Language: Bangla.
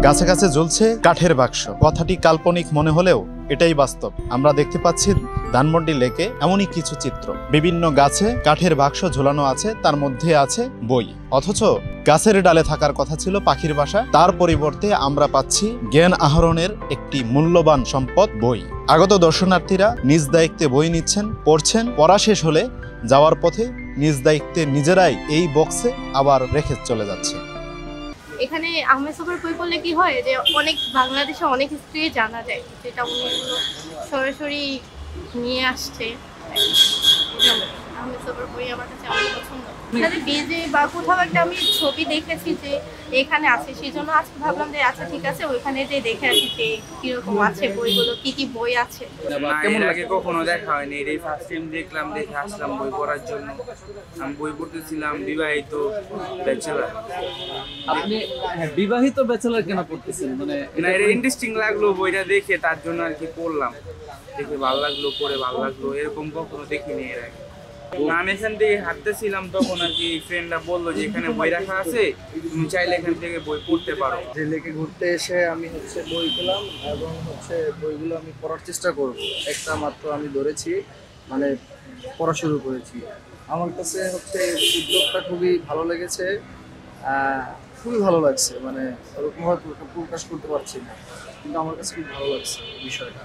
গাছে গাছে ঝুলছে কাঠের বাক্স। কথাটি কাল্পনিক মনে হলেও এটাই বাস্তব। আমরা দেখতে পাচ্ছি ধানমন্ডি লেকে এমনই কিছু চিত্র। বিভিন্ন গাছে কাঠের বাক্স ঝোলানো আছে, তার মধ্যে আছে বই। অথচ গাছের ডালে থাকার কথা ছিল পাখির বাসা, তার পরিবর্তে আমরা পাচ্ছি জ্ঞান আহরণের একটি মূল্যবান সম্পদ বই। আগত দর্শনার্থীরা নিজ দায়িত্বে বই নিচ্ছেন, পড়ছেন। পড়া শেষ হলে যাওয়ার পথে নিজ দায়িত্বে নিজেরাই এই বক্সে আবার রেখে চলে যাচ্ছে। এখানে আহমেদ সোবর বই পড়লে কি হয় যে অনেক বাংলাদেশে অনেক হিস্ট্রি জানা যায়, যেটা উনি সরাসরি নিয়ে আসছে। আহমেদ সোবর বই আমার কাছে অনেক পছন্দ। এখানে পেজে বা কোথাও একটা আমি ছবি দেখেছি যে এখানে আছে, সেই জন্য আজকে ভাবলাম যে আচ্ছা ঠিক আছে ওইখানে যে দেখে আসি যে কিরকম আছে বইগুলো, কি কি বই আছে। কেমন লাগে? কখনো দেখা হয়নি, এই ফার্স্ট টাইম দেখলাম, দেখে আসলাম বই পড়ার জন্য। আমি বই পড়তেছিলাম বিবাহিত ব্যাচেলর। আপনি বিবাহিত ব্যাচেলর কেন পড়তেছেন? মানে না, এটা ইন্টারেস্টিং লাগলো বইটা দেখে, তার জন্য আর কি পড়লাম। দেখে ভালো লাগলো, পড়ে ভালো লাগলো, এরকম কখনো দেখিনি এর আগে। আমি এখান থেকে হাঁটতেছিলাম, তখন আর কি ফ্রেন্ডরা বললো যে এখানে বই রাখা আছে, তুমি চাইলে এখান থেকে বই পড়তে পারো। যে লেকে ঘুরতে এসে আমি বই পেলাম এবং বইগুলো আমি পড়ার চেষ্টা করব। একটা মাত্র আমি ধরেছি, মানে পড়া শুরু করেছি। আমার কাছে উদ্যোগটা খুবই ভালো লেগেছে, খুবই ভালো লাগছে। মানে ওরকমভাবে প্রকাশ করতে পারছি না, কিন্তু আমার কাছে খুব ভালো লাগছে বিষয়টা।